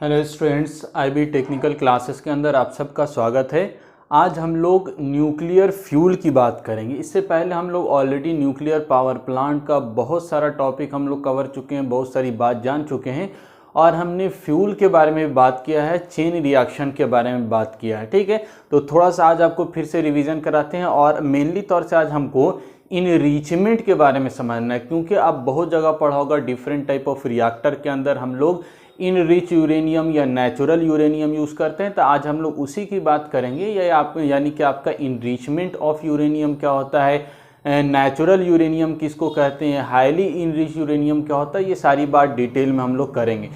Hello students, IB technical classes के अंदर आप सबका स्वागत है। आज हम लोग न्यूक्लियर फ्यूल की बात करेंगे। इससे पहले हम लोग ऑलरेडी न्यूक्लियर पावर प्लांट का बहुत सारा टॉपिक हम लोग कवर चुके हैं, बहुत सारी बात जान चुके हैं और हमने फ्यूल के बारे में बात किया है, चेन रिएक्शन के बारे में बात किया है। ठीक है, तो थोड़ा सा आज आपको फिर से रिवीजन कराते हैं और मेनली तौर से आज हमको इनरिचमेंट के बारे में समझना है, क्योंकि आप बहुत जगह पढ़ा होगा डिफरेंट टाइप ऑफ रिएक्टर के अंदर हम लोग इनरिच यूरेनियम या नेचुरल यूरेनियम यूज़ करते हैं। तो आज हम लोग उसी की बात करेंगे, या आप यानी कि आपका इनरिचमेंट ऑफ यूरेनियम क्या होता है, नेचुरल यूरेनियम किसको कहते हैं, हाईली इनरिच यूरेनियम क्या होता है, ये सारी बात डिटेल में हम लोग करेंगे।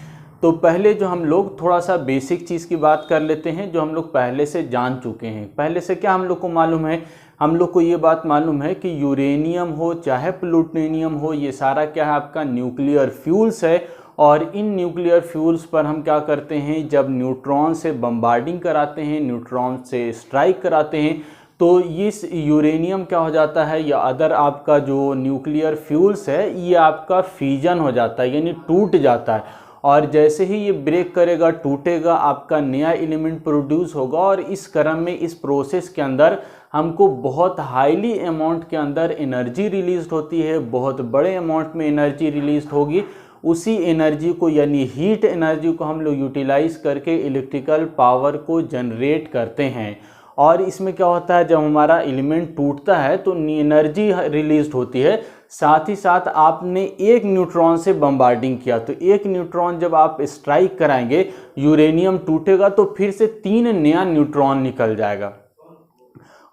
तो पहले जो हम लोग थोड़ा सा बेसिक चीज़ की बात कर लेते हैं जो हम लोग पहले से जान चुके हैं। पहले से क्या हम लोग को मालूम है, हम लोग को ये बात मालूम है कि यूरेनियम हो चाहे प्लूटोनियम हो, ये सारा क्या है आपका न्यूक्लियर फ्यूल्स है। और इन न्यूक्लियर फ्यूल्स पर हम क्या करते हैं, जब न्यूट्रॉन से बम्बार्डिंग कराते हैं, न्यूट्रॉन से स्ट्राइक कराते हैं, तो इस यूरेनियम क्या हो जाता है या अदर आपका जो न्यूक्लियर फ्यूल्स है ये आपका फ्यूजन हो जाता है, यानी टूट जाता है। और जैसे ही ये ब्रेक करेगा, टूटेगा, आपका नया एलिमेंट प्रोड्यूस होगा। और इस क्रम में, इस प्रोसेस के अंदर हमको बहुत हाईली अमाउंट के अंदर एनर्जी रिलीज होती है, बहुत बड़े अमाउंट में एनर्जी रिलीज होगी। उसी एनर्जी को यानी हीट एनर्जी को हम लोग यूटिलाइज करके इलेक्ट्रिकल पावर को जनरेट करते हैं। और इसमें क्या होता है, जब हमारा एलिमेंट टूटता है तो एनर्जी रिलीज होती है, साथ ही साथ आपने एक न्यूट्रॉन से बम्बार्डिंग किया, तो एक न्यूट्रॉन जब आप स्ट्राइक कराएंगे, यूरेनियम टूटेगा तो फिर से 3 नया न्यूट्रॉन निकल जाएगा।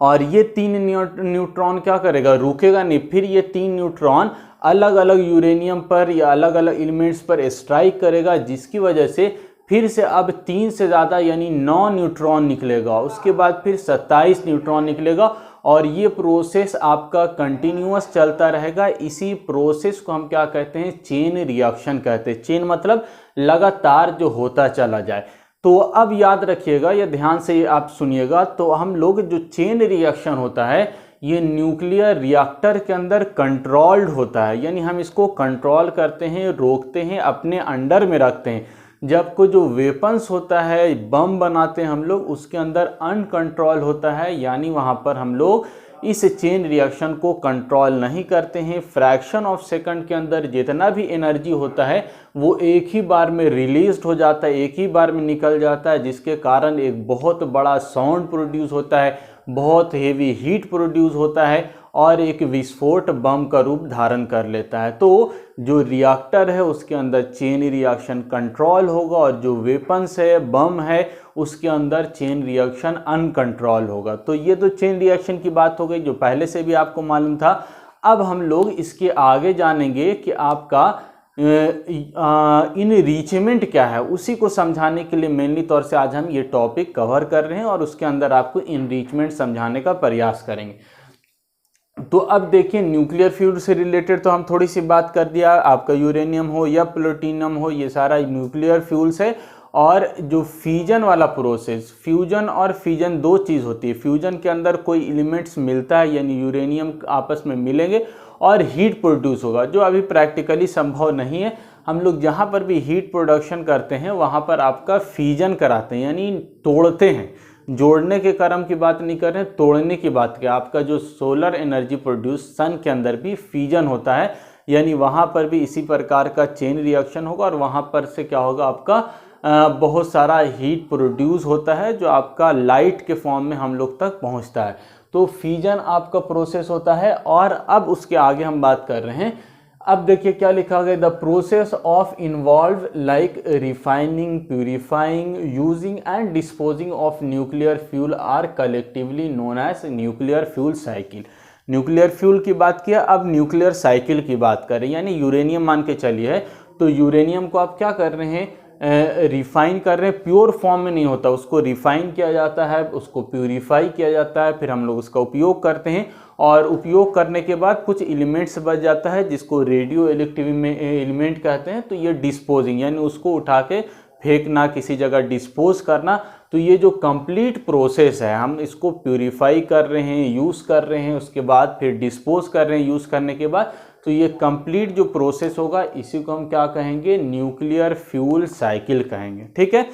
और ये 3 न्यूट्रॉन क्या करेगा, रुकेगा नहीं, फिर ये 3 न्यूट्रॉन अलग अलग यूरेनियम पर या अलग अलग एलिमेंट्स पर स्ट्राइक करेगा, जिसकी वजह से फिर से अब 3 से ज़्यादा यानी 9 न्यूट्रॉन निकलेगा। उसके बाद फिर 27 न्यूट्रॉन निकलेगा और ये प्रोसेस आपका कंटिन्यूअस चलता रहेगा। इसी प्रोसेस को हम क्या कहते हैं, चेन रिएक्शन कहते हैं। चेन मतलब लगातार जो होता चला जाए। तो अब याद रखिएगा या ध्यान से आप सुनिएगा, तो हम लोग जो चेन रिएक्शन होता है ये न्यूक्लियर रिएक्टर के अंदर कंट्रोल्ड होता है, यानी हम इसको कंट्रोल करते हैं, रोकते हैं, अपने अंडर में रखते हैं। जब कोई जो वेपन्स होता है, बम बनाते हैं हम लोग, उसके अंदर अनकंट्रोल होता है, यानी वहाँ पर हम लोग इस चेन रिएक्शन को कंट्रोल नहीं करते हैं। फ्रैक्शन ऑफ सेकंड के अंदर जितना भी एनर्जी होता है वो एक ही बार में रिलीज हो जाता है, एक ही बार में निकल जाता है, जिसके कारण एक बहुत बड़ा साउंड प्रोड्यूस होता है, बहुत हेवी हीट प्रोड्यूस होता है और एक विस्फोट बम का रूप धारण कर लेता है। तो जो रिएक्टर है उसके अंदर चेन रिएक्शन कंट्रोल होगा और जो वेपन्स है, बम है, उसके अंदर चेन रिएक्शन अनकंट्रोल होगा। तो ये तो चेन रिएक्शन की बात हो गई जो पहले से भी आपको मालूम था। अब हम लोग इसके आगे जानेंगे कि आपका इनरिचमेंट क्या है। उसी को समझाने के लिए मेनली तौर से आज हम ये टॉपिक कवर कर रहे हैं और उसके अंदर आपको इनरिचमेंट समझाने का प्रयास करेंगे। तो अब देखिए, न्यूक्लियर फ्यूल से रिलेटेड तो हम थोड़ी सी बात कर दिया, आपका यूरेनियम हो या प्लूटोनियम हो, ये सारा न्यूक्लियर फ्यूल्स है। और जो फ्यूजन वाला प्रोसेस, फ्यूजन और फिजन दो चीज़ होती है। फ्यूजन के अंदर कोई एलिमेंट्स मिलता है, यानी यूरेनियम आपस में मिलेंगे और हीट प्रोड्यूस होगा, जो अभी प्रैक्टिकली संभव नहीं है। हम लोग जहाँ पर भी हीट प्रोडक्शन करते हैं वहाँ पर आपका फ्यूजन कराते हैं, यानी तोड़ते हैं। जोड़ने के क्रम की बात नहीं कर रहे हैं, तोड़ने की बात क्या, आपका जो सोलर एनर्जी प्रोड्यूस सन के अंदर भी फ्यूजन होता है, यानी वहाँ पर भी इसी प्रकार का चेन रिएक्शन होगा और वहाँ पर से क्या होगा, आपका बहुत सारा हीट प्रोड्यूस होता है जो आपका लाइट के फॉर्म में हम लोग तक पहुँचता है। तो फ्यूजन आपका प्रोसेस होता है। और अब उसके आगे हम बात कर रहे हैं। अब देखिए क्या लिखा गया, the process of involve like refining, purifying, using and disposing of nuclear fuel are collectively known as nuclear fuel cycle. Nuclear fuel की बात किया, अब न्यूक्लियर साइकिल की बात करें, यानी यूरेनियम मान के चलिए। तो यूरेनियम को आप क्या कर रहे हैं, रिफाइन कर रहे हैं। प्योर फॉर्म में नहीं होता, उसको रिफाइन किया जाता है, उसको प्यूरिफाई किया जाता है, फिर हम लोग उसका उपयोग करते हैं। और उपयोग करने के बाद कुछ एलिमेंट्स बच जाता है जिसको रेडियो एक्टिव एलिमेंट कहते हैं। तो ये डिस्पोजिंग, यानी उसको उठा के फेंकना, किसी जगह डिस्पोज करना। तो ये जो कंप्लीट प्रोसेस है, हम इसको प्यूरिफाई कर रहे हैं, यूज़ कर रहे हैं, उसके बाद फिर डिस्पोज कर रहे हैं, यूज़ करने के बाद तो ये कंप्लीट जो प्रोसेस होगा इसी को हम क्या कहेंगे, न्यूक्लियर फ्यूल साइकिल कहेंगे। ठीक है,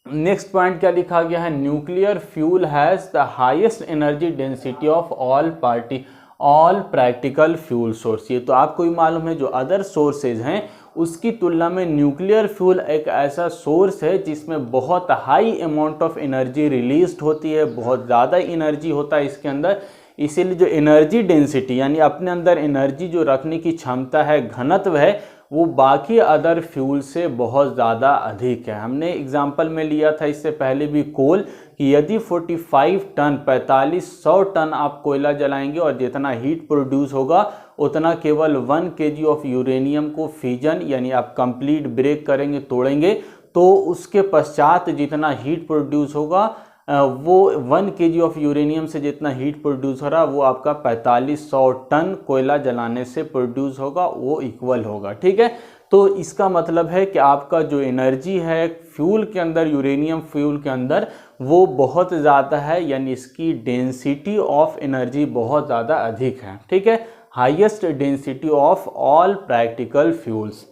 नेक्स्ट पॉइंट क्या लिखा गया है, nuclear fuel has the highest energy density of all practical fuel source. ये तो आपको ही मालूम है, जो अदर सोर्सेज हैं उसकी तुलना में न्यूक्लियर फ्यूल एक ऐसा सोर्स है जिसमें बहुत high amount of energy released होती है, बहुत ज़्यादा एनर्जी होता है इसके अंदर। इसीलिए जो एनर्जी डेंसिटी यानी अपने अंदर एनर्जी जो रखने की क्षमता है, घनत्व है, वो बाकी अदर फ्यूल से बहुत ज़्यादा अधिक है। हमने एग्जाम्पल में लिया था इससे पहले भी कोल, कि यदि 45 टन 4500 टन आप कोयला जलाएंगे और जितना हीट प्रोड्यूस होगा उतना केवल 1 kg ऑफ यूरेनियम को फिजन यानी आप कंप्लीट ब्रेक करेंगे, तोड़ेंगे, तो उसके पश्चात जितना हीट प्रोड्यूस होगा वो 1 kg ऑफ यूरेनियम से जितना हीट प्रोड्यूस हो रहा वो आपका 4500 टन कोयला जलाने से प्रोड्यूस होगा, वो इक्वल होगा। ठीक है, तो इसका मतलब है कि आपका जो एनर्जी है फ्यूल के अंदर, यूरेनियम फ्यूल के अंदर, वो बहुत ज़्यादा है, यानी इसकी डेंसिटी ऑफ एनर्जी बहुत ज़्यादा अधिक है। ठीक है, highest density of all practical fuels.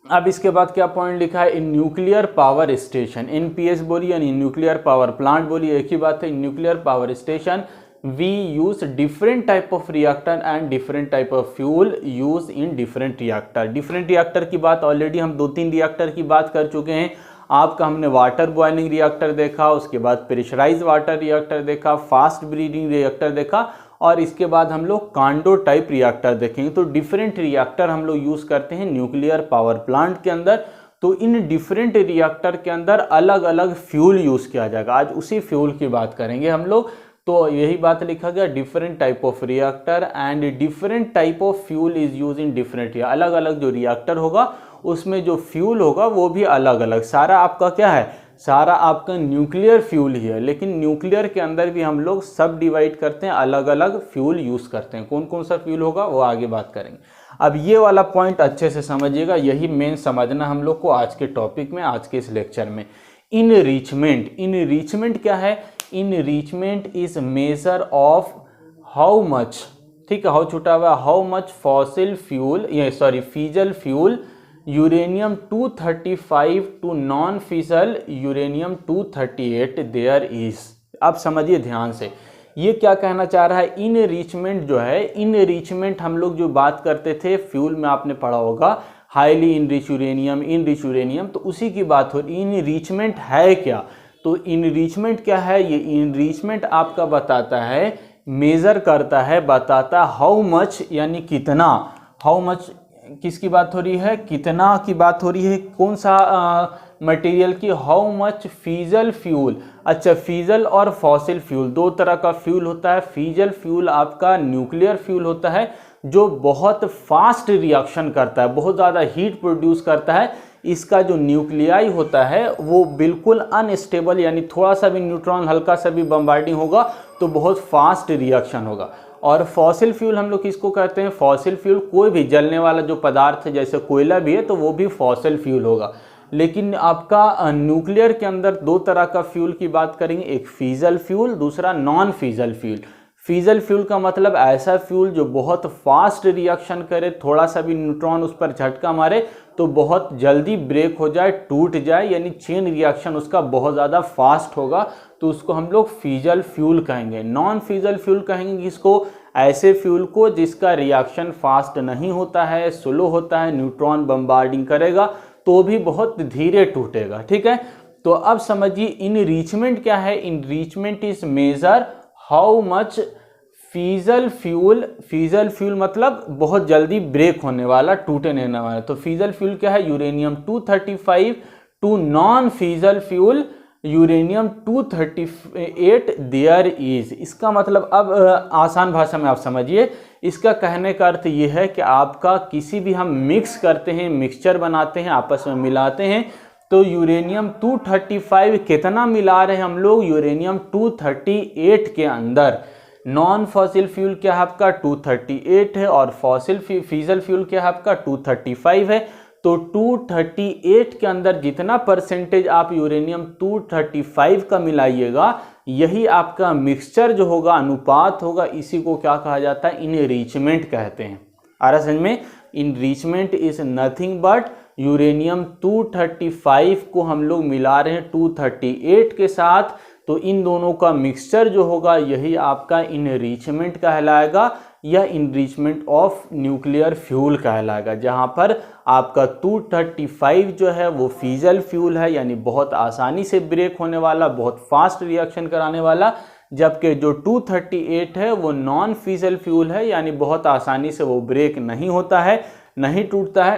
अब इसके बाद क्या पॉइंट लिखा है, in nuclear power station, NPS बोलिए यानी न्यूक्लियर पावर प्लांट बोलिए, एक ही बात है। Nuclear power station we use different type of reactor and different type of fuel use in different reactor. Different reactor की बात ऑलरेडी हम 2-3 रिएक्टर की बात कर चुके हैं। आपका हमने वाटर बॉइलिंग रिएक्टर देखा, उसके बाद प्रेशराइज वाटर रिएक्टर देखा, फास्ट ब्रीडिंग रिएक्टर देखा, और इसके बाद हम लोग कांडो टाइप रिएक्टर देखेंगे। तो डिफरेंट रिएक्टर हम लोग यूज़ करते हैं न्यूक्लियर पावर प्लांट के अंदर। तो इन डिफरेंट रिएक्टर के अंदर अलग अलग फ्यूल यूज़ किया जाएगा। आज उसी फ्यूल की बात करेंगे हम लोग। तो यही बात लिखा गया, different type of reactor and different type of fuel is use in different. अलग अलग जो रिएक्टर होगा उसमें जो फ्यूल होगा वो भी अलग अलग। सारा आपका क्या है, सारा आपका न्यूक्लियर फ्यूल ही है, लेकिन न्यूक्लियर के अंदर भी हम लोग सब डिवाइड करते हैं, अलग अलग फ्यूल यूज़ करते हैं। कौन कौन सा फ्यूल होगा वो आगे बात करेंगे। अब ये वाला पॉइंट अच्छे से समझिएगा, यही मेन समझना हम लोग को आज के टॉपिक में, आज के इस लेक्चर में। इनरिचमेंट क्या है, enrichment is measure of how much, ठीक है, हाउ छूटा हुआ, how much fossil fuel fissile fuel uranium 235 to non fissile uranium 238 there is. अब समझिए ध्यान से, ये क्या कहना चाह रहा है, इनरिचमेंट जो है, इनरिचमेंट हम लोग जो बात करते थे फ्यूल में आपने पढ़ा होगा, हाईली इनरिच यूरेनियम, तो उसी की बात हो रही। इनरिचमेंट है क्या, तो इनरिचमेंट क्या है, ये इनरिचमेंट आपका बताता है, मेजर करता है, बताता हाउ मच यानी कितना, हाउ मच किसकी बात हो रही है, कितना की बात हो रही है, कौन सा मटेरियल की, हाउ मच फीजल फ्यूल। अच्छा, फीजल और फॉसिल फ्यूल दो तरह का फ्यूल होता है। फीजल फ्यूल आपका न्यूक्लियर फ्यूल होता है जो बहुत फास्ट रिएक्शन करता है, बहुत ज़्यादा हीट प्रोड्यूस करता है। इसका जो न्यूक्लियाई होता है वो बिल्कुल अनस्टेबल, यानी थोड़ा सा भी न्यूट्रॉन, हल्का सा भी बम्बार्डिंग होगा तो बहुत फास्ट रिएक्शन होगा। और फॉसिल फ्यूल हम लोग किसको कहते हैं, फॉसिल फ्यूल कोई भी जलने वाला जो पदार्थ है, जैसे कोयला भी है तो वो भी फॉसिल फ्यूल होगा। लेकिन आपका न्यूक्लियर के अंदर दो तरह का फ्यूल की बात करेंगे, एक फीजल फ्यूल, दूसरा नॉन फीजल फ्यूल। फीजल फ्यूल का मतलब ऐसा फ्यूल जो बहुत फास्ट रिएक्शन करे, थोड़ा सा भी न्यूट्रॉन उस पर झटका मारे तो बहुत जल्दी ब्रेक हो जाए, टूट जाए, यानी चेन रिएक्शन उसका बहुत ज़्यादा फास्ट होगा, तो उसको हम लोग फीजल फ्यूल कहेंगे। नॉन फीजल फ्यूल कहेंगे किसको, ऐसे फ्यूल को जिसका रिएक्शन फास्ट नहीं होता है, स्लो होता है, न्यूट्रॉन बम्बार्डिंग करेगा तो भी बहुत धीरे टूटेगा। ठीक है, तो अब समझिए इनरिचमेंट क्या है। Enrichment is measure how much fissile fuel मतलब बहुत जल्दी ब्रेक होने वाला, टूटे नहीं वाला। तो फीजल फ्यूल क्या है, uranium 235 to non fissile fuel uranium 238 there is. इसका मतलब अब आसान भाषा में आप समझिए, इसका कहने का अर्थ ये है कि आपका किसी भी हम मिक्स करते हैं, मिक्सचर बनाते हैं, आपस में मिलाते हैं, तो यूरेनियम 235 कितना मिला रहे हैं हम लोग, यूरेनियम 238 के अंदर। नॉन फॉसिल फ्यूल क्या है आपका 238 है, और फीजल फ्यूल क्या है आपका 235 है। तो 238 के अंदर जितना परसेंटेज आप यूरेनियम 235 का मिलाइएगा, यही आपका मिक्सचर जो होगा, अनुपात होगा, इसी को क्या कहा जाता है, इनरिचमेंट कहते हैं। आ रहा समझ में? Enrichment is nothing but uranium 235 को हम लोग मिला रहे हैं 238 के साथ, तो इन दोनों का मिक्सचर जो होगा यही आपका इनरिचमेंट कहलाएगा या इनरिचमेंट ऑफ न्यूक्लियर फ्यूल कहलाएगा, जहां पर आपका 235 जो है वो फिजल फ्यूल है, यानी बहुत आसानी से ब्रेक होने वाला, बहुत फास्ट रिएक्शन कराने वाला, जबकि जो 238 है वो नॉन फिजल फ्यूल है, यानी बहुत आसानी से वो ब्रेक नहीं होता है, नहीं टूटता है।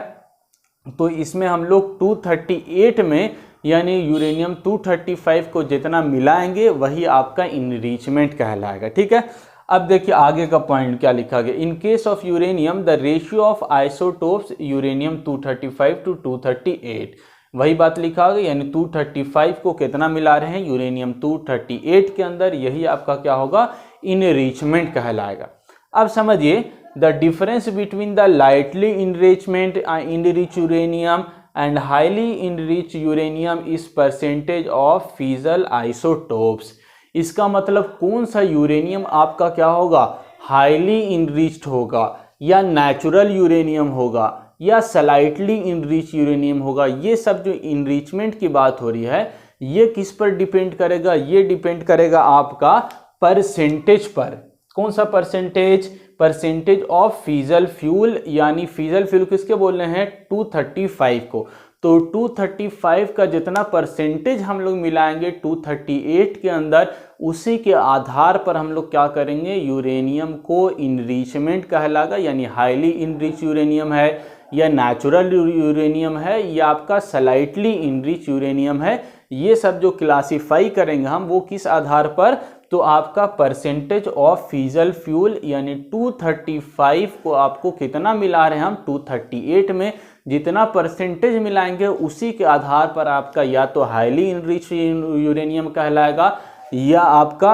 तो इसमें हम लोग 238 में यानी यूरेनियम 235 को जितना मिलाएंगे वही आपका इनरिचमेंट कहलाएगा। ठीक है, अब देखिए आगे का पॉइंट क्या लिखा गया। In case of uranium the ratio of isotopes uranium 235 to 238, वही बात लिखा गया, यानी 235 को कितना मिला रहे हैं यूरेनियम 238 के अंदर, यही आपका क्या होगा, इनरिचमेंट कहलाएगा। अब समझिए the difference between the lightly enrich uranium and highly enrich uranium is percentage of fizzle isotopes. इसका मतलब कौन सा यूरेनियम आपका क्या होगा, हाईली इनरिच्ड होगा, या नेचुरल यूरेनियम होगा, या स्लाइटली इनरिच यूरेनियम होगा। ये सब जो इनरिचमेंट की बात हो रही है ये किस पर डिपेंड करेगा, ये डिपेंड करेगा आपका परसेंटेज पर। कौन सा percentage, percentage of fizzle fuel, यानी फिजल फ्यूल किसके बोल रहे हैं, 235 को। तो 235 का जितना परसेंटेज हम लोग मिलाएंगे 238 के अंदर, उसी के आधार पर हम लोग क्या करेंगे, यूरेनियम को इनरिचमेंट कहलाएगा, यानी हाईली इनरिच यूरेनियम है, या नेचुरल यूरेनियम है, या आपका स्लाइटली इनरिच यूरेनियम है। ये सब जो क्लासीफाई करेंगे हम, वो किस आधार पर, तो आपका परसेंटेज ऑफ फिजल फ्यूल, यानी 235 को आपको कितना मिला रहे हैं हम 238 में, जितना परसेंटेज मिलाएंगे उसी के आधार पर आपका या तो हाईली इनरिच यूरेनियम कहलाएगा, या आपका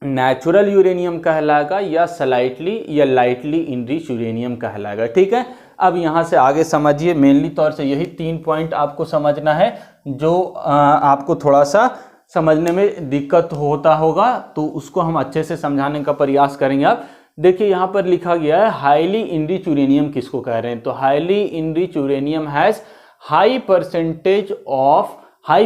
नेचुरल यूरेनियम कहलाएगा, या स्लाइटली या लाइटली इनरिच यूरेनियम कहलाएगा। ठीक है, अब यहाँ से आगे समझिए, मेनली तौर से यही 3 पॉइंट आपको समझना है, जो आपको थोड़ा सा समझने में दिक्कत होता होगा, तो उसको हम अच्छे से समझाने का प्रयास करेंगे। अब देखिए यहाँ पर लिखा गया है हाईली इनरिच यूरेनियम किसको कह रहे हैं, तो highly enrich uranium has high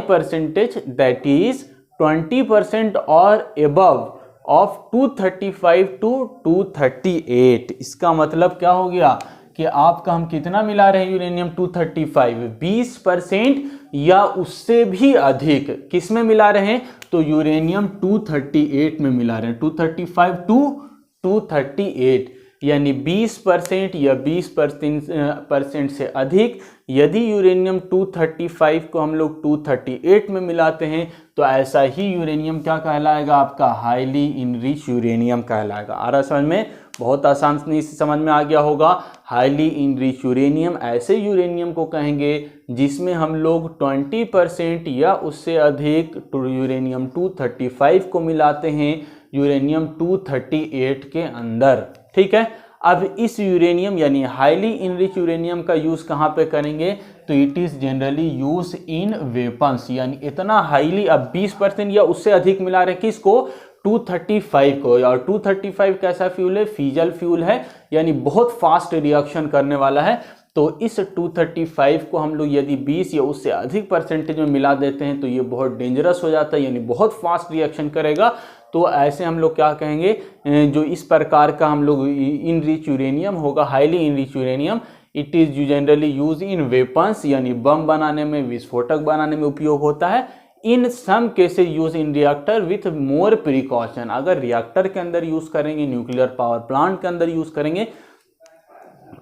percentage that is 20% और एबव ऑफ 235 टू 238। इसका मतलब क्या हो गया कि आपका हम कितना मिला रहे हैं यूरेनियम 235, 20% या उससे भी अधिक किस में मिला रहे हैं, तो यूरेनियम 238 में मिला रहे हैं, 235 टू 238, यानी 20% या 20% से अधिक यदि यूरेनियम 235 को हम लोग 238 में मिलाते हैं, तो ऐसा ही यूरेनियम क्या कहलाएगा, आपका हाईली इनरिच यूरेनियम कहलाएगा। आ रहा समझ में, बहुत आसानी से समझ में आ गया होगा। हाईली इनरिच यूरेनियम ऐसे यूरेनियम को कहेंगे जिसमें हम लोग 20% या उससे अधिक यूरेनियम 235 को मिलाते हैं यूरेनियम 238 के अंदर। ठीक है, अब इस यूरेनियम यानी हाईली इनरिच यूरेनियम का यूज़ कहाँ पे करेंगे, तो it is generally use in weapons, यानी इतना हाईली, अब 20% या उससे अधिक मिला रहे किसको, 235 को। और 235 कैसा फ्यूल है, फिजल फ्यूल है, यानी बहुत फास्ट रिएक्शन करने वाला है। तो इस 235 को हम लोग यदि 20 या उससे अधिक परसेंटेज में मिला देते हैं तो ये बहुत डेंजरस हो जाता है, यानी बहुत फास्ट रिएक्शन करेगा। तो ऐसे हम लोग क्या कहेंगे, जो इस प्रकार का हम लोग इनरिच यूरेनियम होगा, highly enrich uranium, it is generally use in weapons, यानी बम बनाने में, विस्फोटक बनाने में उपयोग होता है। In some cases use in reactor with more precaution, अगर रिएक्टर के अंदर यूज़ करेंगे, न्यूक्लियर पावर प्लांट के अंदर यूज़ करेंगे,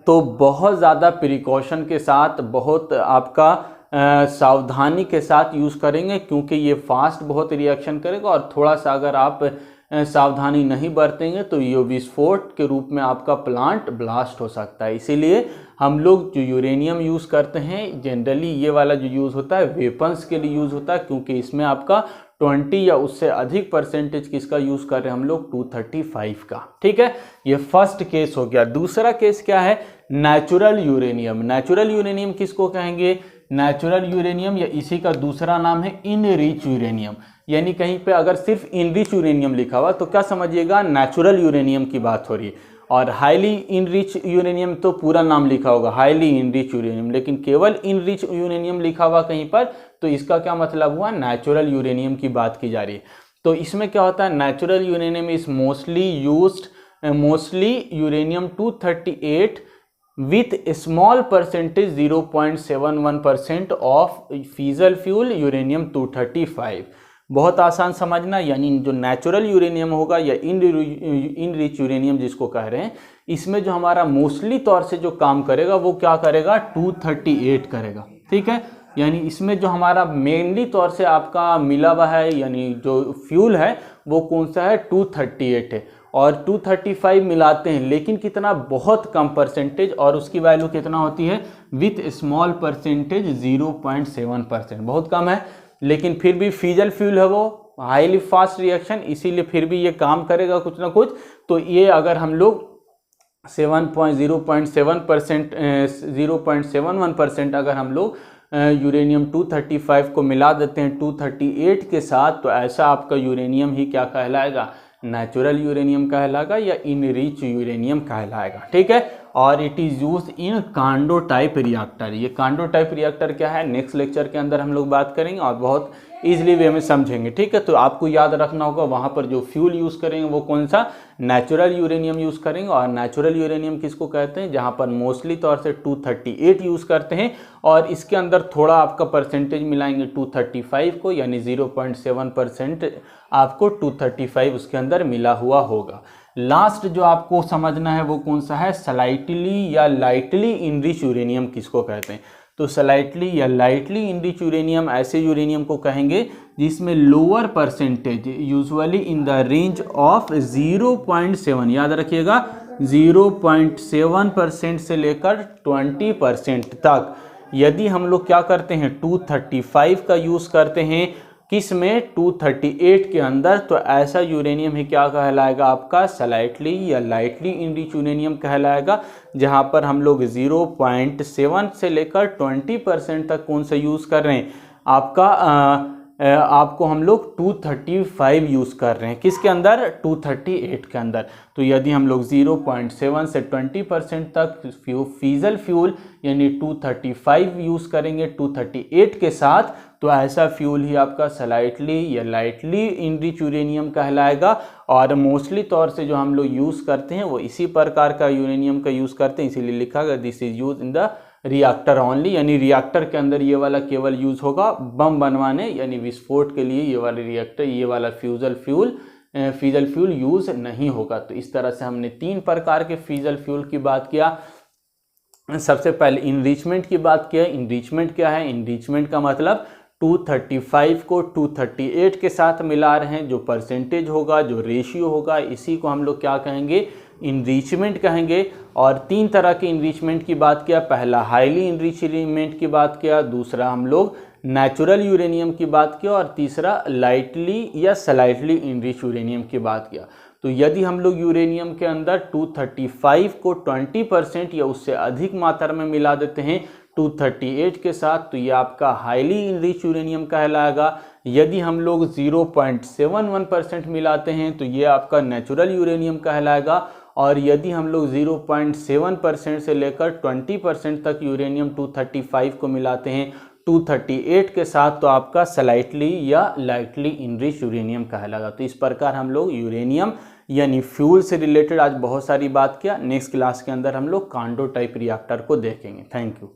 तो बहुत ज़्यादा प्रिकॉशन के साथ, बहुत आपका सावधानी के साथ यूज़ करेंगे, क्योंकि ये फास्ट बहुत रिएक्शन करेगा। और थोड़ा सा अगर आप सावधानी नहीं बरतेंगे तो ये विस्फोट के रूप में आपका प्लांट ब्लास्ट हो सकता है। इसीलिए हम लोग जो यूरेनियम यूज़ करते हैं, जनरली ये वाला जो यूज़ होता है वेपन्स के लिए यूज़ होता है, क्योंकि इसमें आपका 20 या उससे अधिक परसेंटेज किसका यूज़ कर रहे हैं हम लोग, 235 का। ठीक है, ये फर्स्ट केस हो गया। दूसरा केस क्या है, नेचुरल यूरेनियम। नेचुरल यूरेनियम किसको कहेंगे, नेचुरल यूरेनियम या इसी का दूसरा नाम है इनरिच यूरेनियम। यानी कहीं पे अगर सिर्फ इनरिच यूरेनियम लिखा हुआ तो क्या समझिएगा, नेचुरल यूरेनियम की बात हो रही है। और हाईली इनरिच यूरेनियम तो पूरा नाम लिखा होगा हाईली इनरिच यूरेनियम, लेकिन केवल इनरिच यूरेनियम लिखा हुआ कहीं पर तो इसका क्या मतलब हुआ, नेचुरल यूरेनियम की बात की जा रही है। तो इसमें क्या होता है, natural uranium is mostly uranium 238 with a small percentage 0.71% of fissile fuel uranium 235। बहुत आसान समझना, यानी जो नेचुरल यूरेनियम होगा या इनरिच यूरेनियम जिसको कह रहे हैं, इसमें जो हमारा मोस्टली तौर से जो काम करेगा वो क्या करेगा, 238 करेगा। ठीक है, यानी इसमें जो हमारा मेनली तौर से आपका मिला हुआ है यानी जो फ्यूल है वो कौन सा है, 238 है। और 235 मिलाते हैं लेकिन कितना, बहुत कम परसेंटेज, और उसकी वैल्यू कितना होती है, विथ स्मॉल परसेंटेज 0.7%, बहुत कम है। लेकिन फिर भी फीजल फ्यूल है वो, हाईली फास्ट रिएक्शन, इसीलिए फिर भी ये काम करेगा कुछ ना कुछ। तो ये अगर हम लोग 0.71% अगर हम लोग यूरेनियम 235 को मिला देते हैं 238 के साथ, तो ऐसा आपका यूरेनियम ही क्या कहलाएगा, नेचुरल यूरेनियम कहलाएगा या इनरिच यूरेनियम कहलाएगा। ठीक है, और it is use in CANDU type reactor. ये कांडो टाइप रिएक्टर क्या है, नेक्स्ट लेक्चर के अंदर हम लोग बात करेंगे और बहुत ईजिली वे में समझेंगे। ठीक है, तो आपको याद रखना होगा वहाँ पर जो फ्यूल यूज़ करेंगे वो कौन सा, नेचुरल यूरेनियम यूज़ करेंगे। और नेचुरल यूरेनियम किसको कहते हैं, जहाँ पर मोस्टली तौर से 238 यूज़ करते हैं और इसके अंदर थोड़ा आपका परसेंटेज मिलाएंगे 235 को, यानी 0.7% आपको 235 उसके अंदर मिला हुआ होगा। लास्ट जो आपको समझना है वो कौन सा है, स्लाइटली या लाइटली इनरिच यूरेनियम किसको कहते हैं। तो स्लाइटली या लाइटली इनरिच यूरेनियम ऐसे यूरेनियम को कहेंगे जिसमें lower percentage usually in the range of 0.7, याद रखिएगा 0.7% से लेकर 20% तक। यदि हम लोग क्या करते हैं 235 का यूज़ करते हैं किस में, 238 के अंदर, तो ऐसा यूरेनियम ही क्या कहलाएगा, आपका स्लाइटली या लाइटली इनरिच यूरेनियम कहलाएगा। जहां पर हम लोग 0.7 से लेकर 20% तक कौन सा यूज़ कर रहे हैं, आपको हम लोग 235 यूज़ कर रहे हैं, किसके अंदर, 238 के अंदर। तो यदि हम लोग 0.7 से 20% तक फीजल फ्यूल यानी 235 यूज़ करेंगे 238 के साथ, तो ऐसा फ्यूल ही आपका स्लाइटली या लाइटली इनरिच यूरेनियम कहलाएगा। और मोस्टली तौर से जो हम लोग यूज़ करते हैं वो इसी प्रकार का यूरेनियम का यूज़ करते हैं, इसीलिए लिखा गया this is use in the reactor only, यानी रिएक्टर के अंदर ये वाला केवल यूज़ होगा बम बनवाने यानी विस्फोट के लिए। ये वाला रिएक्टर, ये वाला फीजल फ्यूल यूज़ नहीं होगा। तो इस तरह से हमने 3 प्रकार के फीजल फ्यूल की बात किया। सबसे पहले इनरिचमेंट की बात किया। इनरिचमेंट क्या है, इनरिचमेंट का मतलब 235 को 238 के साथ मिला रहे हैं, जो परसेंटेज होगा, जो रेशियो होगा, इसी को हम लोग क्या कहेंगे, इनरिचमेंट कहेंगे। और 3 तरह के इनरिचमेंट की बात किया। पहला हाईली इनरिचमेंट की बात किया, दूसरा हम लोग नेचुरल यूरेनियम की बात किया और तीसरा लाइटली या स्लाइटली इनरिच यूरेनियम की बात किया। तो यदि हम लोग यूरेनियम के अंदर 235 को 20% या उससे अधिक मात्रा में मिला देते हैं 238 के साथ, तो ये आपका हाईली इनरिच यूरेनियम कहलाएगा। यदि हम लोग 0.71% मिलाते हैं तो ये आपका नेचुरल यूरेनियम कहलाएगा। और यदि हम लोग 0.7% से लेकर 20% तक यूरेनियम 235 को मिलाते हैं 238 के साथ, तो आपका स्लाइटली या लाइटली इनरिच यूरेनियम कहलाएगा। तो इस प्रकार हम लोग यूरेनियम यानी फ्यूल से रिलेटेड आज बहुत सारी बात किया। नेक्स्ट क्लास के अंदर हम लोग कांडो टाइप रिएक्टर को देखेंगे। Thank you.